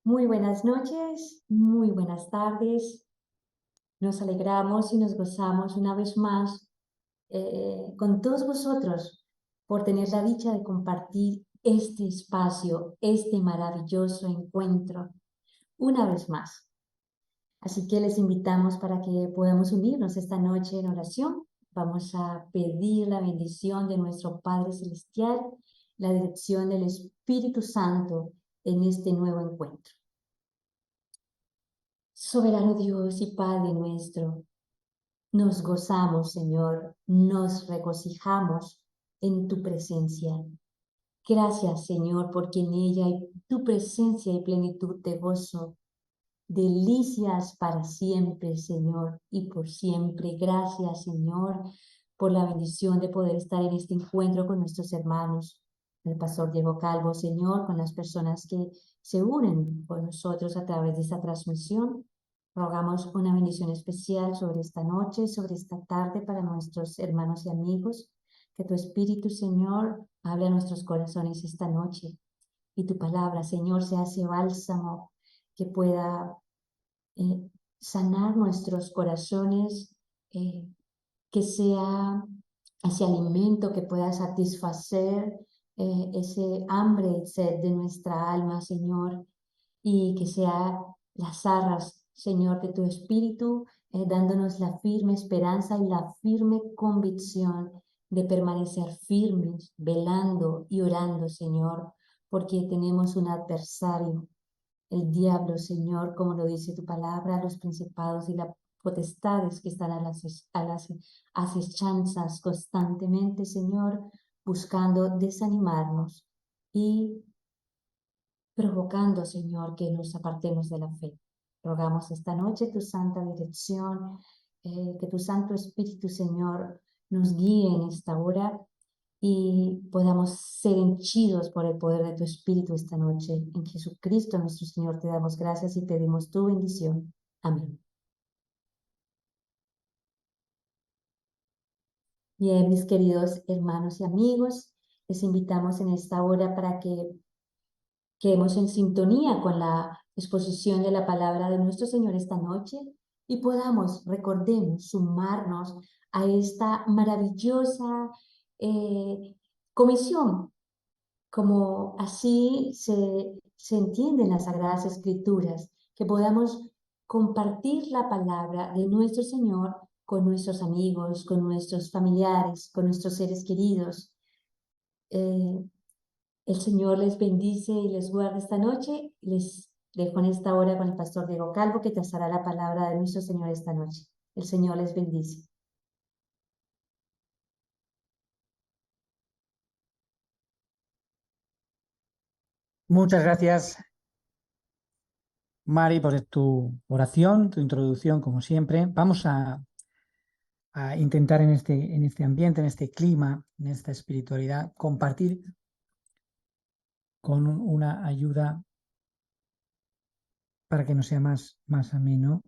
Muy buenas noches, muy buenas tardes. Nos alegramos y nos gozamos una vez más con todos vosotros por tener la dicha de compartir este espacio, este maravilloso encuentro, una vez más. Así que les invitamos para que podamos unirnos esta noche en oración. Vamos a pedir la bendición de nuestro Padre Celestial, la dirección del Espíritu Santo en este nuevo encuentro. Soberano Dios y Padre nuestro, nos gozamos, Señor, nos regocijamos en tu presencia. Gracias, Señor, porque en ella hay tu presencia y plenitud de gozo, delicias para siempre, Señor, y por siempre. Gracias, Señor, por la bendición de poder estar en este encuentro con nuestros hermanos, el pastor Diego Calvo, Señor, con las personas que se unen con nosotros a través de esta transmisión. Rogamos una bendición especial sobre esta noche, sobre esta tarde para nuestros hermanos y amigos. Que tu Espíritu, Señor, hable a nuestros corazones esta noche. Y tu palabra, Señor, sea ese bálsamo que pueda sanar nuestros corazones, que sea ese alimento que pueda satisfacer ese hambre y sed de nuestra alma, Señor, y que sea las arras, Señor, de tu Espíritu, dándonos la firme esperanza y la firme convicción de permanecer firmes, velando y orando, Señor, porque tenemos un adversario, el diablo, Señor, como lo dice tu palabra, los principados y las potestades que están a las acechanzas constantemente, Señor, buscando desanimarnos y provocando, Señor, que nos apartemos de la fe. Rogamos esta noche tu santa dirección, que tu Santo Espíritu, Señor, nos guíe en esta hora y podamos ser henchidos por el poder de tu Espíritu esta noche. En Jesucristo nuestro Señor te damos gracias y pedimos tu bendición. Amén. Bien, mis queridos hermanos y amigos, les invitamos en esta hora para que quedemos en sintonía con la exposición de la palabra de nuestro Señor esta noche y podamos, recordemos, sumarnos a esta maravillosa comisión, como así se entiende en las Sagradas Escrituras, que podamos compartir la palabra de nuestro Señor con nuestros amigos, con nuestros familiares, con nuestros seres queridos. El Señor les bendice y les guarda esta noche. Les dejo en esta hora con el pastor Diego Calvo, que trazará la palabra de nuestro Señor esta noche. El Señor les bendice. Muchas gracias, Mari, por tu oración, tu introducción, como siempre. Vamos a intentar en este ambiente, en este clima, en esta espiritualidad, compartir con una ayuda para que nos sea más ameno.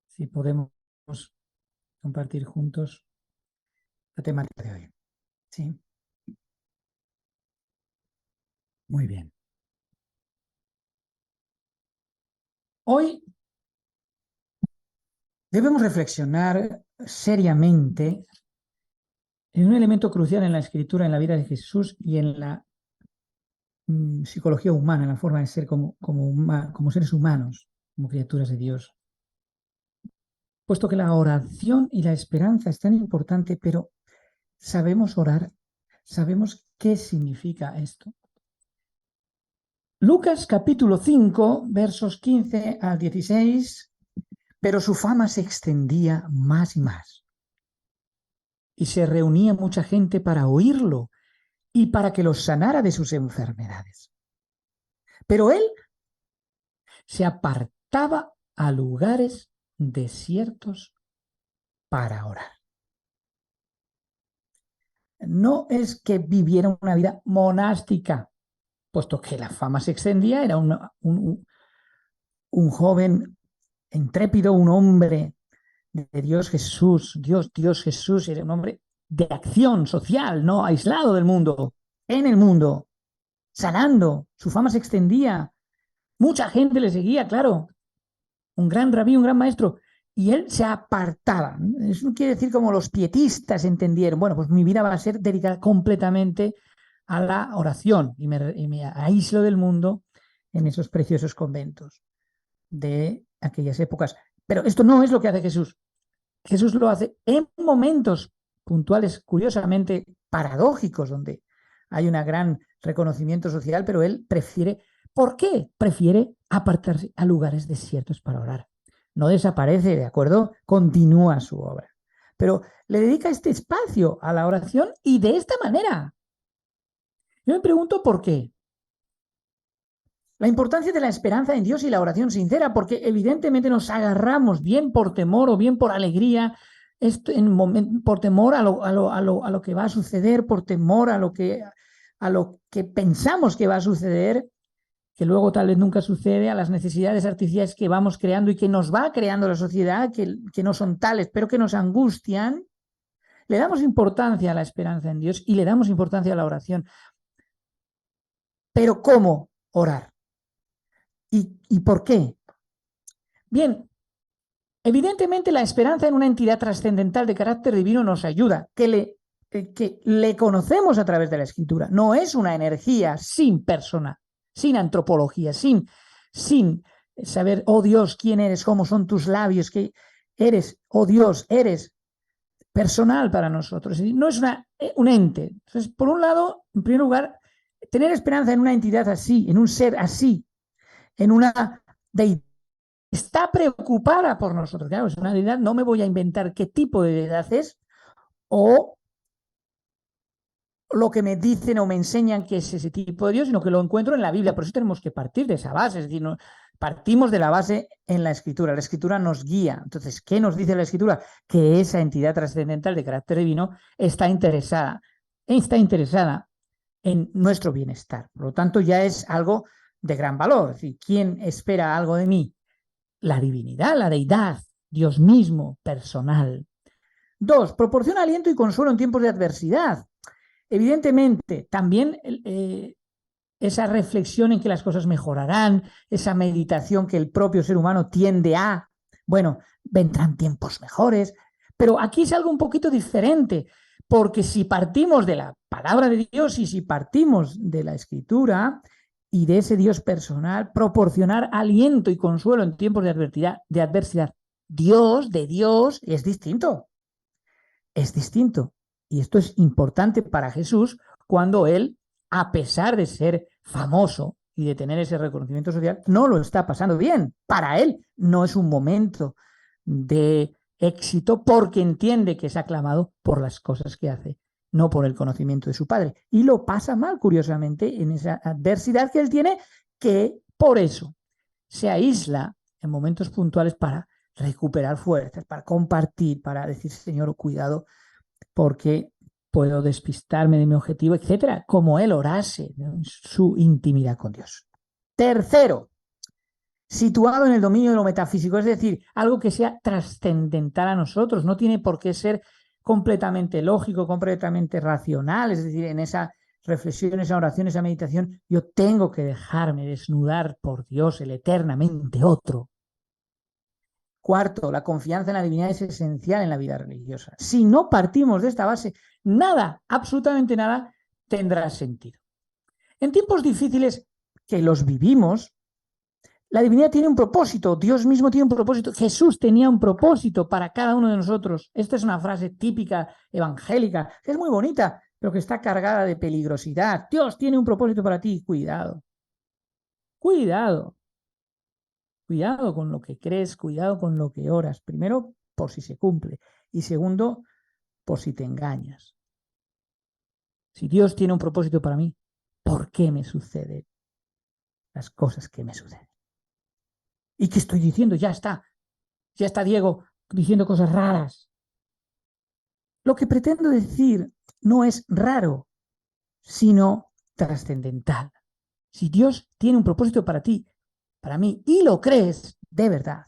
Si podemos compartir juntos la temática de hoy. ¿Sí? Muy bien. Hoy debemos reflexionar seriamente en un elemento crucial en la escritura, en la vida de Jesús y en la psicología humana, en la forma de ser como seres humanos, como criaturas de Dios. Puesto que la oración y la esperanza es tan importante, pero ¿sabemos orar? ¿Sabemos qué significa esto? Lucas capítulo 5, versos 15 al 16, pero su fama se extendía más y más. Y se reunía mucha gente para oírlo, y para que los sanara de sus enfermedades. Pero él se apartaba a lugares desiertos para orar. No es que viviera una vida monástica, puesto que la fama se extendía, era un joven intrépido, un hombre de Dios Jesús. Dios Jesús era un hombre de acción social, no aislado del mundo, en el mundo, sanando. Su fama se extendía. Mucha gente le seguía, claro. Un gran rabí, un gran maestro. Y él se apartaba. Eso no quiere decir como los pietistas entendieron. Bueno, pues mi vida va a ser dedicada completamente a la oración y me aíslo del mundo en esos preciosos conventos de aquellas épocas. Pero esto no es lo que hace Jesús. Jesús lo hace en momentos puntuales, curiosamente paradójicos, donde hay un gran reconocimiento social, pero él prefiere, ¿por qué? Prefiere apartarse a lugares desiertos para orar. No desaparece, ¿de acuerdo? Continúa su obra. Pero le dedica este espacio a la oración y de esta manera. Yo me pregunto por qué. La importancia de la esperanza en Dios y la oración sincera, porque evidentemente nos agarramos bien por temor o bien por alegría, por temor a lo que va a suceder, por temor a lo que pensamos que va a suceder, que luego tal vez nunca sucede, a las necesidades artificiales que vamos creando y que nos va creando la sociedad, que no son tales, pero que nos angustian. Le damos importancia a la esperanza en Dios y le damos importancia a la oración. Pero ¿cómo orar? ¿Y por qué? Bien, evidentemente la esperanza en una entidad trascendental de carácter divino nos ayuda, que le conocemos a través de la Escritura. No es una energía sin persona, sin antropología, sin saber, oh Dios, quién eres, cómo son tus labios, que eres, oh Dios, eres personal para nosotros. No es un ente. Entonces, por un lado, en primer lugar, tener esperanza en una entidad así, en un ser así, en una deidad, está preocupada por nosotros. Claro, es una deidad, no me voy a inventar qué tipo de deidad es o lo que me dicen o me enseñan que es ese tipo de Dios, sino que lo encuentro en la Biblia. Por eso tenemos que partir de esa base. Es decir, partimos de la base en la Escritura. La Escritura nos guía. Entonces, ¿qué nos dice la Escritura? Que esa entidad trascendental de carácter divino está interesada en nuestro bienestar. Por lo tanto, ya es algo de gran valor. Es decir, ¿quién espera algo de mí? La divinidad, la deidad, Dios mismo, personal. 2, proporciona aliento y consuelo en tiempos de adversidad. Evidentemente, también esa reflexión en que las cosas mejorarán, esa meditación que el propio ser humano tiende a, bueno, vendrán tiempos mejores, pero aquí es algo un poquito diferente, porque si partimos de la palabra de Dios y si partimos de la Escritura y de ese Dios personal, proporcionar aliento y consuelo en tiempos de adversidad, de Dios, es distinto. Es distinto. Y esto es importante para Jesús cuando él, a pesar de ser famoso y de tener ese reconocimiento social, no lo está pasando bien. Para él no es un momento de éxito porque entiende que es aclamado por las cosas que hace, no por el conocimiento de su padre. Y lo pasa mal, curiosamente, en esa adversidad que él tiene, que por eso se aísla en momentos puntuales para recuperar fuerzas, para compartir, para decir, Señor, cuidado, porque puedo despistarme de mi objetivo, etcétera, como él orase, ¿no?, en su intimidad con Dios. Tercero, situado en el dominio de lo metafísico, es decir, algo que sea trascendental a nosotros, no tiene por qué ser completamente lógico, completamente racional, es decir, en esa reflexión, esa oración, esa meditación, yo tengo que dejarme desnudar por Dios, el eternamente otro. Cuarto, la confianza en la divinidad es esencial en la vida religiosa. Si no partimos de esta base, nada, absolutamente nada, tendrá sentido. En tiempos difíciles que los vivimos, la divinidad tiene un propósito, Dios mismo tiene un propósito, Jesús tenía un propósito para cada uno de nosotros. Esta es una frase típica evangélica, que es muy bonita, pero que está cargada de peligrosidad. Dios tiene un propósito para ti, cuidado. Cuidado. Cuidado con lo que crees, cuidado con lo que oras. Primero, por si se cumple. Y segundo, por si te engañas. Si Dios tiene un propósito para mí, ¿por qué me suceden las cosas que me suceden? ¿Y qué estoy diciendo? Ya está Diego diciendo cosas raras. Lo que pretendo decir no es raro, sino trascendental. Si Dios tiene un propósito para ti, para mí, y lo crees de verdad,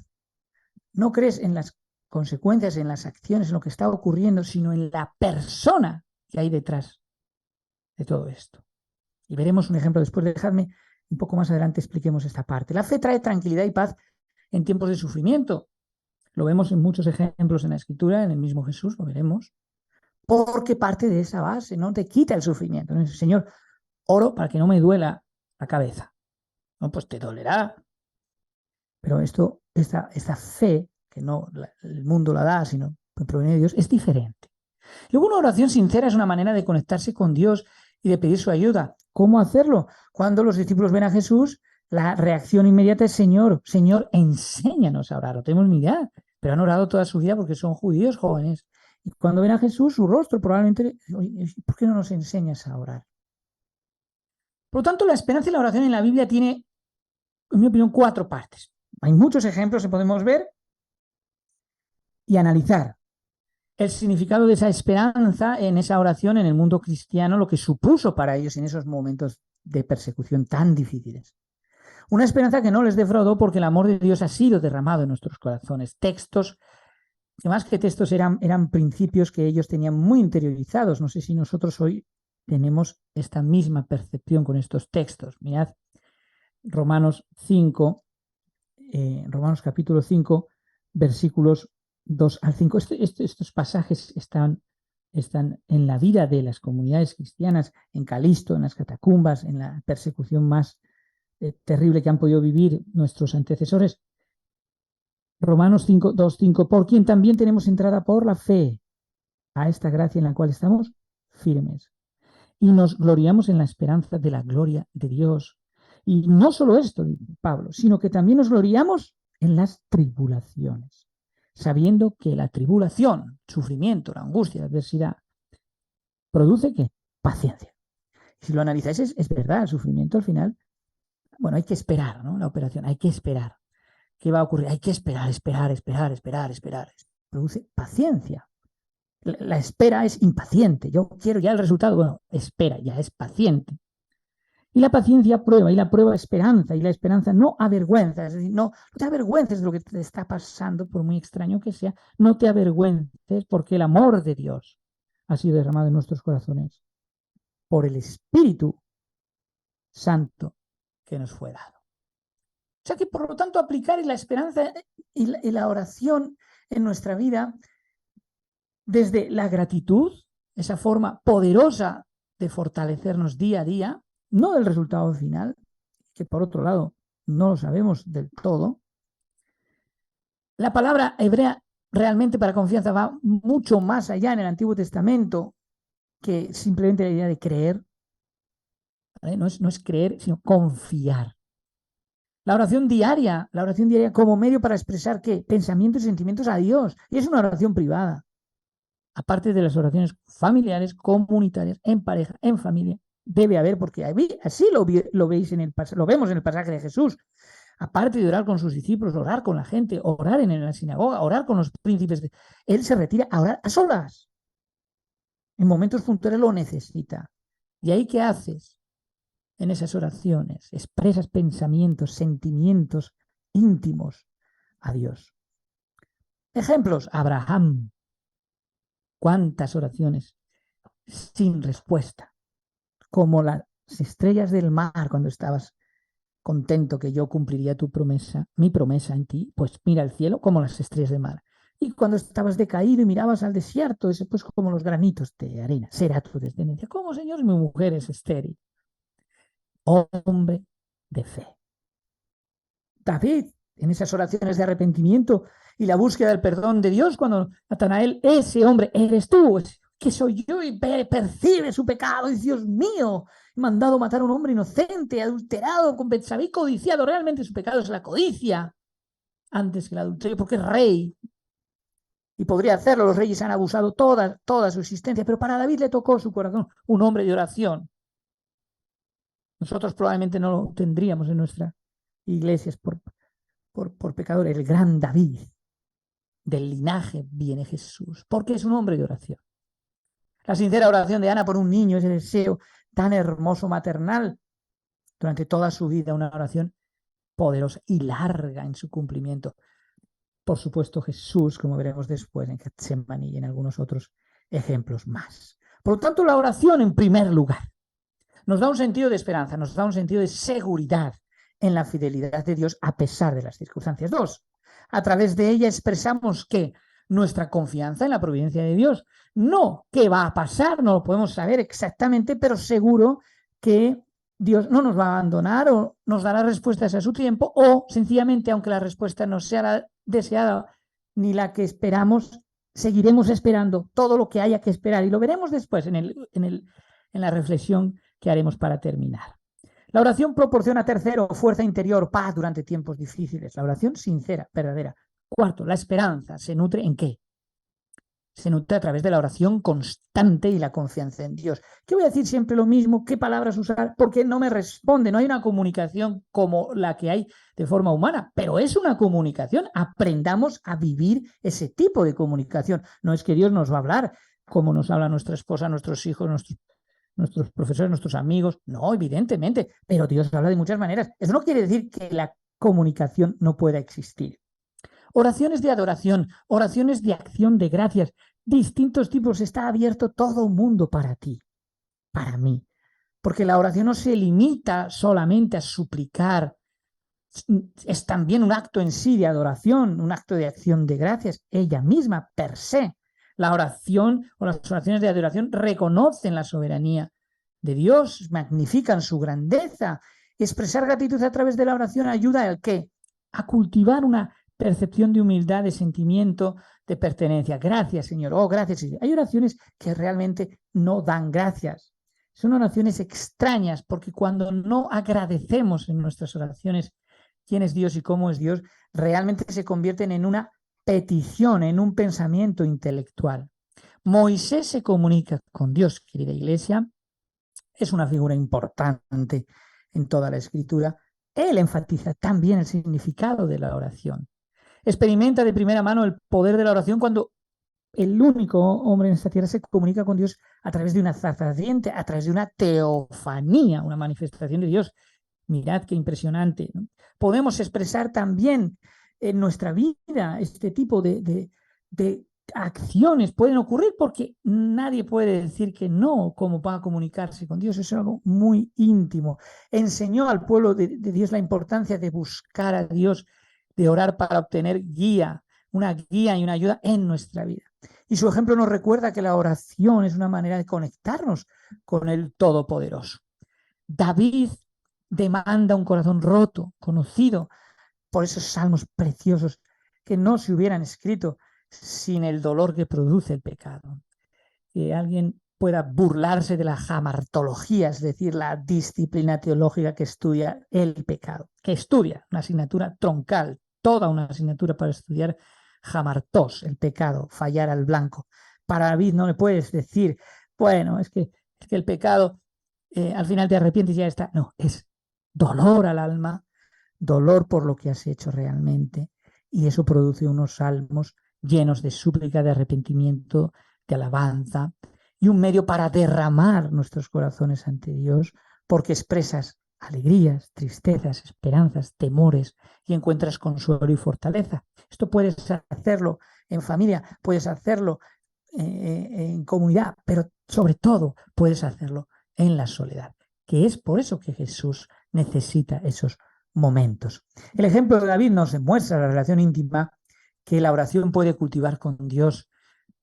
no crees en las consecuencias, en las acciones, en lo que está ocurriendo, sino en la persona que hay detrás de todo esto. Y veremos un ejemplo después. Dejadme un poco más adelante expliquemos esta parte. La fe trae tranquilidad y paz en tiempos de sufrimiento. Lo vemos en muchos ejemplos en la Escritura, en el mismo Jesús, lo veremos. Porque parte de esa base, no te quita el sufrimiento. ¿No? Señor, oro para que no me duela la cabeza. No, pues te dolerá. Pero esta fe, que no el mundo la da, sino que proviene de Dios, es diferente. Luego, una oración sincera es una manera de conectarse con Dios y de pedir su ayuda. ¿Cómo hacerlo? Cuando los discípulos ven a Jesús, la reacción inmediata es: Señor, Señor, enséñanos a orar. No tenemos ni idea, pero han orado toda su vida porque son judíos jóvenes. Y cuando ven a Jesús, su rostro probablemente: ¿por qué no nos enseñas a orar? Por lo tanto, la esperanza y la oración en la Biblia tiene, en mi opinión, 4 partes. Hay muchos ejemplos que podemos ver y analizar el significado de esa esperanza en esa oración en el mundo cristiano, lo que supuso para ellos en esos momentos de persecución tan difíciles. Una esperanza que no les defraudó porque el amor de Dios ha sido derramado en nuestros corazones. Textos, que más que textos eran principios que ellos tenían muy interiorizados. No sé si nosotros hoy tenemos esta misma percepción con estos textos. Mirad, Romanos 5, Romanos capítulo 5, versículos 2 al 5. Estos pasajes están en la vida de las comunidades cristianas, en Calisto, en las catacumbas, en la persecución más terrible que han podido vivir nuestros antecesores. Romanos 5, 2, 5, por quien también tenemos entrada por la fe a esta gracia en la cual estamos firmes. Y nos gloriamos en la esperanza de la gloria de Dios. Y no solo esto, dice Pablo, sino que también nos gloriamos en las tribulaciones, sabiendo que la tribulación, sufrimiento, la angustia, la adversidad, produce ¿qué? Paciencia. Si lo analizáis, es verdad, el sufrimiento al final, bueno, hay que esperar, ¿no? La operación, hay que esperar. ¿Qué va a ocurrir? Hay que esperar. Produce paciencia. La espera es impaciente. Yo quiero ya el resultado. Bueno, espera, ya es paciente. Y la paciencia prueba, y la prueba esperanza, y la esperanza no avergüenza. Es decir, no te avergüences de lo que te está pasando, por muy extraño que sea. No te avergüences porque el amor de Dios ha sido derramado en nuestros corazones por el Espíritu Santo que nos fue dado. O sea que, por lo tanto, aplicar la esperanza y la oración en nuestra vida desde la gratitud, esa forma poderosa de fortalecernos día a día, no del resultado final, que por otro lado no lo sabemos del todo. La palabra hebrea realmente para confianza va mucho más allá en el Antiguo Testamento que simplemente la idea de creer. ¿Vale? No es creer, sino confiar. La oración diaria como medio para expresar ¿qué? Pensamientos y sentimientos a Dios. Y es una oración privada. Aparte de las oraciones familiares, comunitarias, en pareja, en familia, debe haber, porque así lo veis lo vemos en el pasaje de Jesús. Aparte de orar con sus discípulos, orar con la gente, orar en la sinagoga, orar con los príncipes, él se retira a orar a solas. En momentos puntuales lo necesita. ¿Y ahí qué haces? En esas oraciones expresas pensamientos, sentimientos íntimos a Dios. Ejemplos: Abraham. ¿Cuántas oraciones sin respuesta? Como las estrellas del mar cuando estabas contento que yo cumpliría tu promesa, mi promesa en ti, pues mira el cielo como las estrellas del mar. Y cuando estabas decaído y mirabas al desierto, pues como los granitos de arena, será tu descendencia. ¿Cómo, Señor? Mi mujer es estéril. Hombre de fe. David, en esas oraciones de arrepentimiento y la búsqueda del perdón de Dios, cuando Natanael, ese hombre, eres tú, que soy yo, y percibe su pecado, y Dios mío, he mandado matar a un hombre inocente, adulterado, con Betsabé, codiciado. Realmente su pecado es la codicia antes que el adulterio, porque es rey. Y podría hacerlo, los reyes han abusado toda su existencia, pero para David le tocó su corazón, un hombre de oración. Nosotros probablemente no lo tendríamos en nuestras iglesias por pecador. El gran David, del linaje viene Jesús, porque es un hombre de oración. La sincera oración de Ana por un niño, ese deseo tan hermoso maternal, durante toda su vida, una oración poderosa y larga en su cumplimiento. Por supuesto, Jesús, como veremos después en Getsemaní y en algunos otros ejemplos más. Por lo tanto, la oración, en primer lugar, nos da un sentido de esperanza, nos da un sentido de seguridad en la fidelidad de Dios a pesar de las circunstancias. Dos, a través de ella expresamos que nuestra confianza en la providencia de Dios, no qué va a pasar, no lo podemos saber exactamente, pero seguro que Dios no nos va a abandonar o nos dará respuestas a su tiempo, o sencillamente, aunque la respuesta no sea la deseada ni la que esperamos, seguiremos esperando todo lo que haya que esperar, y lo veremos después en la reflexión que haremos para terminar. La oración proporciona, tercero, fuerza interior, paz durante tiempos difíciles. La oración sincera, verdadera. Cuarto, la esperanza se nutre ¿en qué? Se nutre a través de la oración constante y la confianza en Dios. ¿Qué voy a decir siempre lo mismo? ¿Qué palabras usar? Porque no me responde. No hay una comunicación como la que hay de forma humana, pero es una comunicación. Aprendamos a vivir ese tipo de comunicación. No es que Dios nos va a hablar como nos habla nuestra esposa, nuestros hijos, nuestros profesores, nuestros amigos. No, evidentemente, pero Dios habla de muchas maneras. Eso no quiere decir que la comunicación no pueda existir. Oraciones de adoración, oraciones de acción de gracias, distintos tipos. Está abierto todo un mundo para ti, para mí. Porque la oración no se limita solamente a suplicar, es también un acto en sí de adoración, un acto de acción de gracias, ella misma, per se. La oración o las oraciones de adoración reconocen la soberanía de Dios, magnifican su grandeza. Expresar gratitud a través de la oración ayuda ¿al qué? A cultivar una percepción de humildad, de sentimiento, de pertenencia. Gracias, Señor. Oh, gracias, Señor. Hay oraciones que realmente no dan gracias. Son oraciones extrañas porque cuando no agradecemos en nuestras oraciones quién es Dios y cómo es Dios, realmente se convierten en una petición, en un pensamiento intelectual. Moisés se comunica con Dios, querida iglesia, es una figura importante en toda la escritura. Él enfatiza también el significado de la oración. Experimenta de primera mano el poder de la oración cuando el único hombre en esta tierra se comunica con Dios a través de una zarza ardiente, a través de una teofanía, una manifestación de Dios. Mirad qué impresionante, ¿no? Podemos expresar también en nuestra vida este tipo de acciones. Pueden ocurrir porque nadie puede decir que no, cómo va a comunicarse con Dios. Es algo muy íntimo. Enseñó al pueblo de Dios la importancia de buscar a Dios, de orar para obtener una guía y una ayuda en nuestra vida. Y su ejemplo nos recuerda que la oración es una manera de conectarnos con el Todopoderoso. David demanda un corazón roto, conocido por esos salmos preciosos que no se hubieran escrito sin el dolor que produce el pecado. Que alguien pueda burlarse de la jamartología, es decir, la disciplina teológica que estudia el pecado, que estudia una asignatura troncal, toda una asignatura para estudiar jamartos, el pecado, fallar al blanco. Para David no le puedes decir, bueno, es que el pecado al final te arrepientes y ya está. No, es dolor al alma, dolor por lo que has hecho realmente, y eso produce unos salmos llenos de súplica, de arrepentimiento, de alabanza, y un medio para derramar nuestros corazones ante Dios, porque expresas alegrías, tristezas, esperanzas, temores, y encuentras consuelo y fortaleza. Esto puedes hacerlo en familia, puedes hacerlo en comunidad, pero sobre todo puedes hacerlo en la soledad, que es por eso que Jesús necesita esos momentos. El ejemplo de David nos demuestra la relación íntima que la oración puede cultivar con Dios,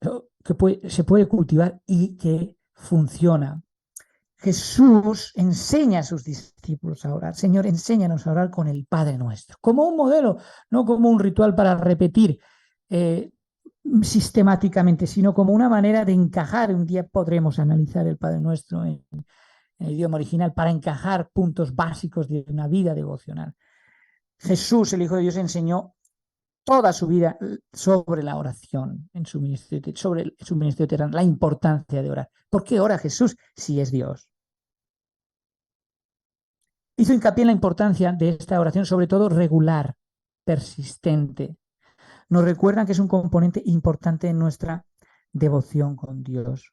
se puede cultivar y que funciona. Jesús enseña a sus discípulos a orar. Señor, enséñanos a orar con el Padre Nuestro, como un modelo, no como un ritual para repetir sistemáticamente, sino como una manera de encajar. Un día podremos analizar el Padre Nuestro en el idioma original para encajar puntos básicos de una vida devocional. Jesús, el Hijo de Dios, enseñó toda su vida sobre la oración en su ministerio, sobre su ministerio terrenal, la importancia de orar. ¿Por qué ora Jesús si es Dios? Hizo hincapié en la importancia de esta oración, sobre todo regular, persistente. Nos recuerdan que es un componente importante en nuestra devoción con Dios.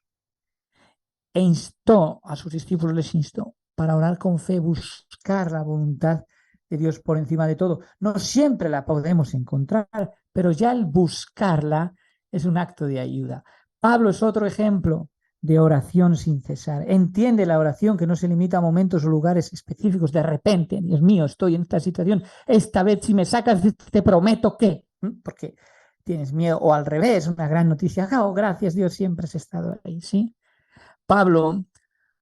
E instó a sus discípulos, les instó para orar con fe, buscar la voluntad de Dios por encima de todo. No siempre la podemos encontrar, pero ya el buscarla es un acto de ayuda. Pablo es otro ejemplo de oración sin cesar. Entiende la oración que no se limita a momentos o lugares específicos. De repente, Dios mío, estoy en esta situación. Esta vez si me sacas, te prometo que... Porque tienes miedo. O al revés, una gran noticia. Oh, gracias Dios, siempre has estado ahí, ¿sí? Pablo,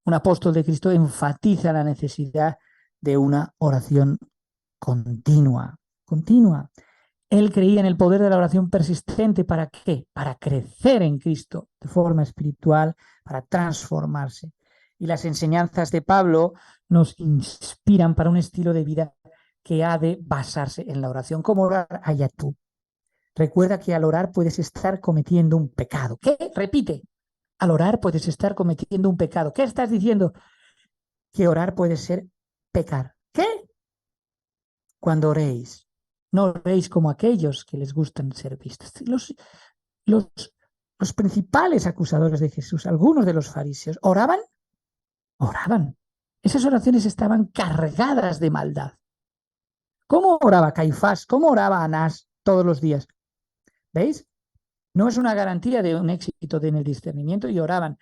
un apóstol de Cristo, enfatiza la necesidad de una oración continua. Él creía en el poder de la oración persistente. ¿Para qué? Para crecer en Cristo de forma espiritual, para transformarse. Y las enseñanzas de Pablo nos inspiran para un estilo de vida que ha de basarse en la oración. ¿Cómo orar allá tú? Recuerda que al orar puedes estar cometiendo un pecado. ¿Qué? Repite. Al orar puedes estar cometiendo un pecado. ¿Qué estás diciendo? Que orar puede ser pecar. ¿Qué? Cuando oréis, no oréis como aquellos que les gustan ser vistos. Los principales acusadores de Jesús, algunos de los fariseos, ¿oraban? Oraban. Esas oraciones estaban cargadas de maldad. ¿Cómo oraba Caifás? ¿Cómo oraba Anás todos los días? ¿Veis? No es una garantía de un éxito en el discernimiento, y oraban,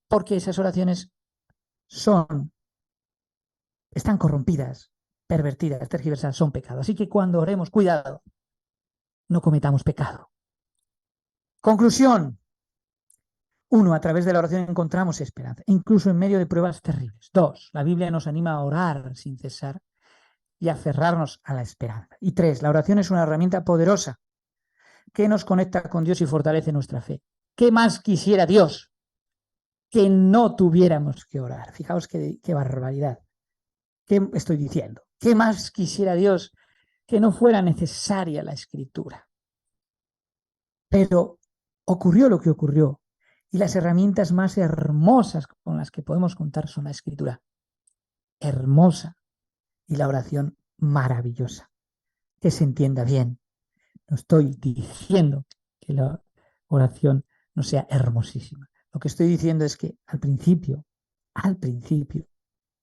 porque esas oraciones están corrompidas, pervertidas, tergiversadas, son pecado. Así que cuando oremos, cuidado, no cometamos pecado. Conclusión. 1. A través de la oración encontramos esperanza, incluso en medio de pruebas terribles. 2. La Biblia nos anima a orar sin cesar y a aferrarnos a la esperanza. Y 3. La oración es una herramienta poderosa que nos conecta con Dios y fortalece nuestra fe. ¿Qué más quisiera Dios que no tuviéramos que orar? Fijaos qué barbaridad. ¿Qué estoy diciendo? ¿Qué más quisiera Dios que no fuera necesaria la escritura? Pero ocurrió lo que ocurrió, y las herramientas más hermosas con las que podemos contar son la escritura hermosa y la oración maravillosa. Que se entienda bien. No estoy diciendo que la oración no sea hermosísima. Lo que estoy diciendo es que al principio,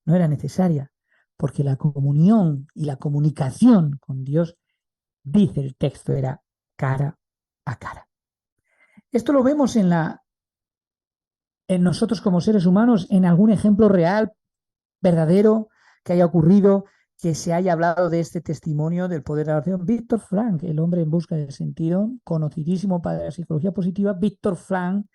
no era necesaria, porque la comunión y la comunicación con Dios, dice el texto, era cara a cara. Esto lo vemos en nosotros como seres humanos, en algún ejemplo real, verdadero, que haya ocurrido, que se haya hablado de este testimonio del poder de la oración. Víctor Frank, el hombre en busca del sentido, conocidísimo para la psicología positiva. Víctor Frank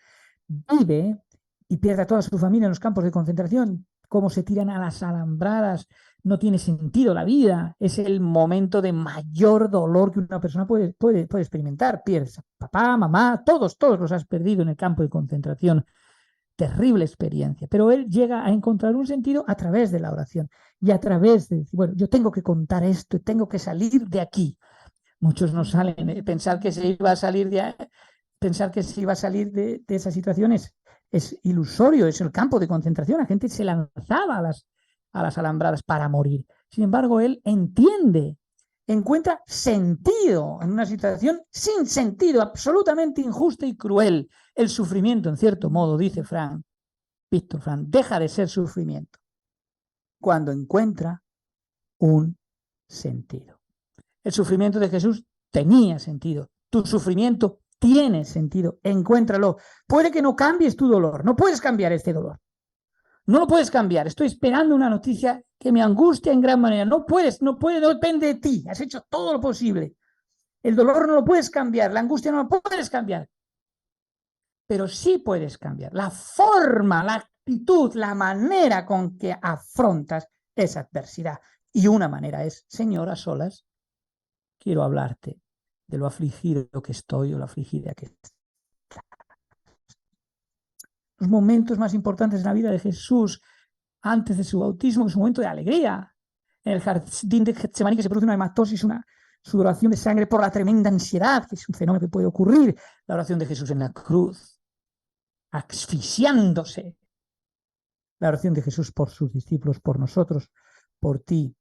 vive y pierde a toda su familia en los campos de concentración, cómo se tiran a las alambradas, no tiene sentido la vida, es el momento de mayor dolor que una persona puede experimentar. Pierdes a papá, mamá, todos los has perdido en el campo de concentración. Terrible experiencia, pero él llega a encontrar un sentido a través de la oración y a través de decir, bueno, yo tengo que contar esto, tengo que salir de aquí. Muchos no salen, pensar que se iba a salir de esa situación es ilusorio, es el campo de concentración. La gente se lanzaba a las alambradas para morir. Sin embargo, él encuentra sentido en una situación sin sentido, absolutamente injusta y cruel. El sufrimiento, en cierto modo, dice Víctor Frank, deja de ser sufrimiento cuando encuentra un sentido. El sufrimiento de Jesús tenía sentido. Tu sufrimiento tiene sentido. Encuéntralo. Puede que no cambies tu dolor. No puedes cambiar este dolor. No lo puedes cambiar. Estoy esperando una noticia que me angustia en gran manera. No depende de ti. Has hecho todo lo posible. El dolor no lo puedes cambiar. La angustia no lo puedes cambiar. Pero sí puedes cambiar la forma, la actitud, la manera con que afrontas esa adversidad. Y una manera es, Señor, a solas, quiero hablarte de lo afligido que estoy o lo afligida que estoy. Los momentos más importantes en la vida de Jesús antes de su bautismo es un momento de alegría. En el jardín de Getsemaní, que se produce una hematosis, una sudoración de sangre por la tremenda ansiedad, que es un fenómeno que puede ocurrir, la oración de Jesús en la cruz, asfixiándose, la oración de Jesús por sus discípulos, por nosotros, por ti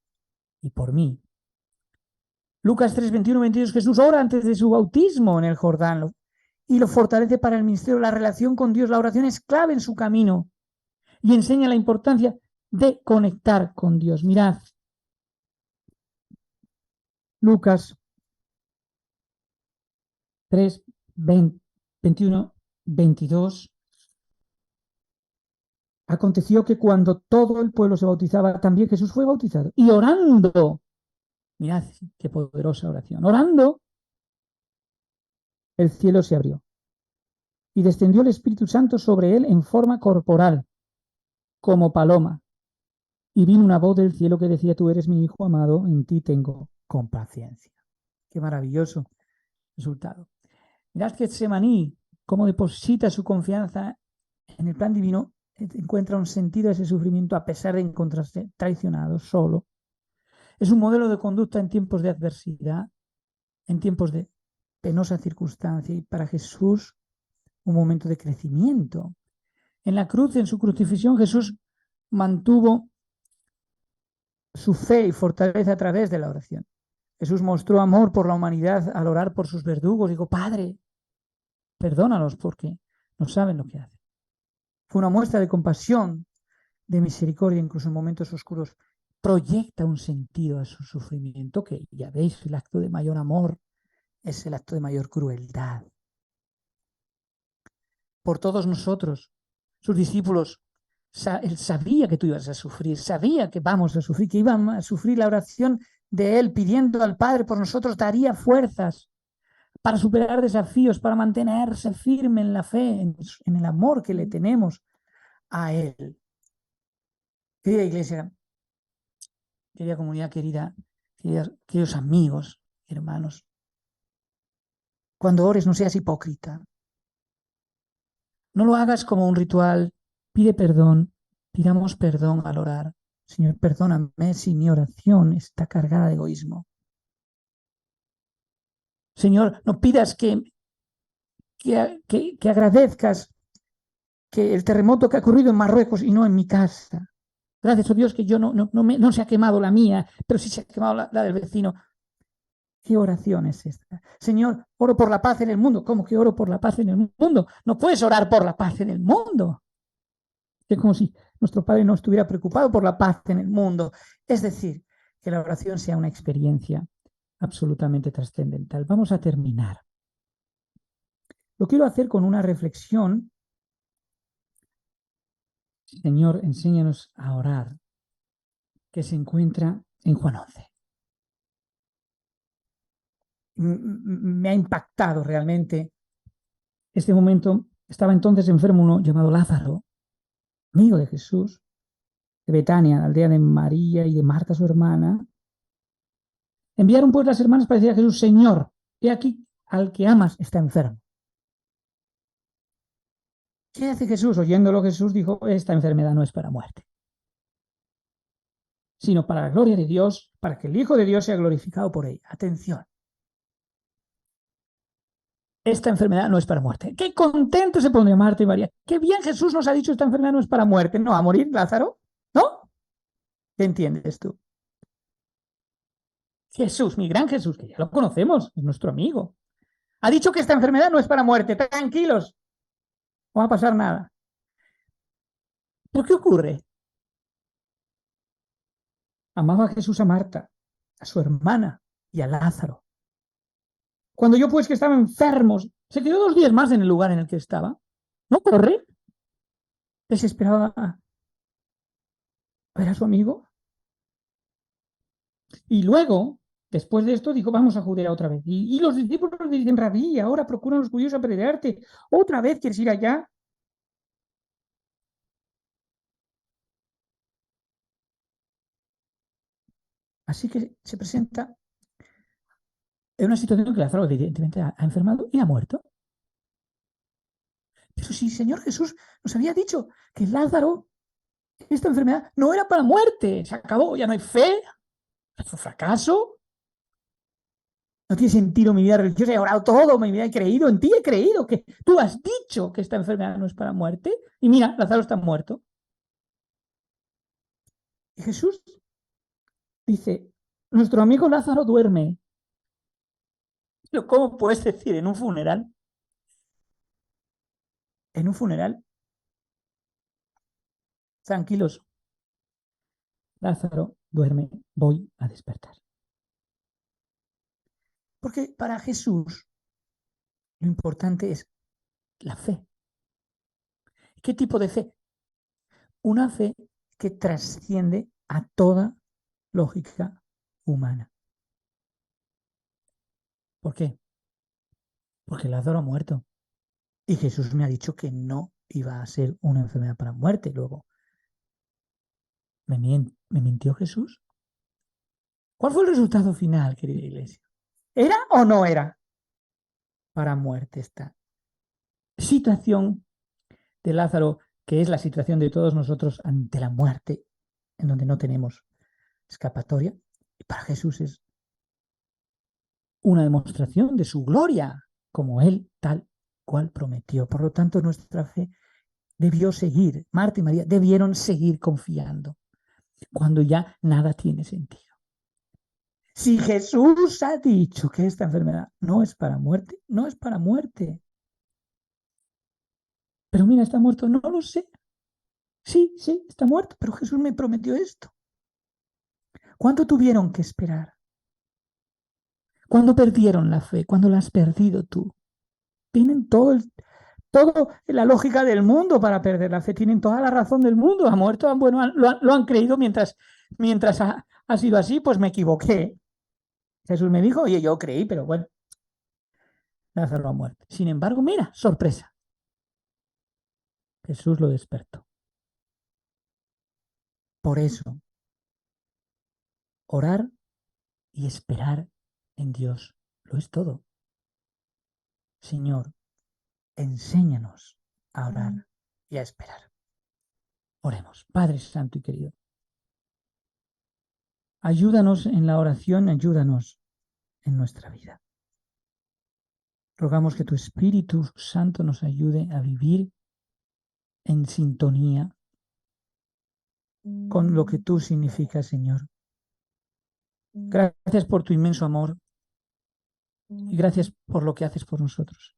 y por mí. Lucas 3, 21, 22, Jesús ora antes de su bautismo en el Jordán y lo fortalece para el ministerio. La relación con Dios, la oración es clave en su camino y enseña la importancia de conectar con Dios. Mirad, Lucas 3, 20, 21, 22. Aconteció que cuando todo el pueblo se bautizaba, también Jesús fue bautizado. Y orando, mirad qué poderosa oración, orando, el cielo se abrió y descendió el Espíritu Santo sobre él en forma corporal, como paloma. Y vino una voz del cielo que decía: tú eres mi Hijo amado, en ti tengo complacencia. Qué maravilloso resultado. Mirad Getsemaní, cómo deposita su confianza en el plan divino, encuentra un sentido a ese sufrimiento a pesar de encontrarse traicionado, solo. Es un modelo de conducta en tiempos de adversidad, en tiempos de penosa circunstancia, y para Jesús un momento de crecimiento. En la cruz, en su crucifixión, Jesús mantuvo su fe y fortaleza a través de la oración. Jesús mostró amor por la humanidad al orar por sus verdugos. Digo: Padre, perdónalos porque no saben lo que hacen. Fue una muestra de compasión, de misericordia, incluso en momentos oscuros. Proyecta un sentido a su sufrimiento que, ya veis, el acto de mayor amor es el acto de mayor crueldad. Por todos nosotros, sus discípulos, él sabía que tú ibas a sufrir, sabía que vamos a sufrir, que iban a sufrir. La oración de él pidiendo al Padre por nosotros daría fuerzas para superar desafíos, para mantenerse firme en la fe, en el amor que le tenemos a él. Querida iglesia, querida comunidad, queridos amigos, hermanos, cuando ores no seas hipócrita. No lo hagas como un ritual. Pide perdón, pidamos perdón al orar. Señor, perdóname si mi oración está cargada de egoísmo. Señor, no pidas que agradezcas que el terremoto que ha ocurrido en Marruecos y no en mi casa. Gracias a Dios que yo no se ha quemado la mía, pero sí se ha quemado la del vecino. ¿Qué oración es esta? Señor, oro por la paz en el mundo. ¿Cómo que oro por la paz en el mundo? No puedes orar por la paz en el mundo. Es como si nuestro Padre no estuviera preocupado por la paz en el mundo. Es decir, que la oración sea una experiencia absolutamente trascendental. Vamos a terminar. Lo quiero hacer con una reflexión. Señor, enséñanos a orar, que se encuentra en Juan 11. Me ha impactado realmente este momento. Estaba entonces enfermo uno llamado Lázaro, amigo de Jesús, de Betania, la aldea de María y de Marta, su hermana. Enviaron pues las hermanas para decir a Jesús: Señor, he aquí al que amas está enfermo. ¿Qué hace Jesús? Oyéndolo, Jesús dijo: esta enfermedad no es para muerte, sino para la gloria de Dios, para que el Hijo de Dios sea glorificado por ella. Atención. Esta enfermedad no es para muerte. Qué contento se pondría Marta y María. Qué bien Jesús nos ha dicho: esta enfermedad no es para muerte. ¿No va a morir Lázaro? ¿No? ¿Qué entiendes tú? Jesús, mi gran Jesús, que ya lo conocemos, es nuestro amigo, ha dicho que esta enfermedad no es para muerte. Tranquilos, no va a pasar nada. ¿Pero qué ocurre? Amaba a Jesús a Marta, a su hermana y a Lázaro. Cuando yo pues que estaba enfermo, se quedó 2 días más en el lugar en el que estaba. ¿No corre? Desesperaba a ver a su amigo. Y luego, después de esto, dijo: vamos a Judea otra vez. Y los discípulos le dicen: Rabí, ahora procuran los judíos apedrearte. ¿Otra vez quieres ir allá? Así que se presenta en una situación que Lázaro evidentemente ha enfermado y ha muerto. Pero si el Señor Jesús nos había dicho que Lázaro, esta enfermedad, no era para muerte, se acabó, ya no hay fe, es un fracaso. No tiene sentido mi vida religiosa, he orado todo, mi vida he creído, en ti he creído, que tú has dicho que esta enfermedad no es para muerte. Y mira, Lázaro está muerto. Y Jesús dice, nuestro amigo Lázaro duerme. Pero ¿cómo puedes decir en un funeral? En un funeral, tranquilos, Lázaro duerme, voy a despertar. Porque para Jesús lo importante es la fe. ¿Qué tipo de fe? Una fe que trasciende a toda lógica humana. ¿Por qué? Porque Lázaro ha muerto. Y Jesús me ha dicho que no iba a ser una enfermedad para muerte. Luego, ¿me mintió Jesús? ¿Cuál fue el resultado final, querida iglesia? ¿Era o no era para muerte esta situación de Lázaro, que es la situación de todos nosotros ante la muerte, en donde no tenemos escapatoria? Y para Jesús es una demostración de su gloria, como Él tal cual prometió. Por lo tanto, nuestra fe debió seguir, Marta y María debieron seguir confiando cuando ya nada tiene sentido. Si Jesús ha dicho que esta enfermedad no es para muerte, no es para muerte. Pero mira, ¿está muerto? No lo sé. Sí, está muerto, pero Jesús me prometió esto. ¿Cuánto tuvieron que esperar? ¿Cuándo perdieron la fe? ¿Cuándo la has perdido tú? Tienen todo la lógica del mundo para perder la fe, tienen toda la razón del mundo. Ha muerto, bueno, lo han creído mientras ha sido así, pues me equivoqué. Jesús me dijo, oye, yo creí, pero bueno, Lázaro ha muerto. Sin embargo, mira, sorpresa. Jesús lo despertó. Por eso, orar y esperar en Dios lo es todo. Señor, enséñanos a orar y a esperar. Oremos. Padre Santo y querido, ayúdanos en la oración, ayúdanos en nuestra vida. Rogamos que tu Espíritu Santo nos ayude a vivir en sintonía con lo que tú significas, Señor. Gracias por tu inmenso amor y gracias por lo que haces por nosotros.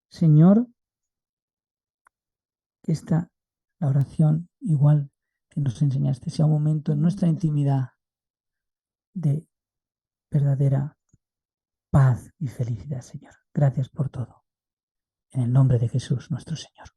Señor, que la oración igual que nos enseñaste sea un momento en nuestra intimidad de verdadera paz y felicidad, Señor. Gracias por todo. En el nombre de Jesús, nuestro Señor.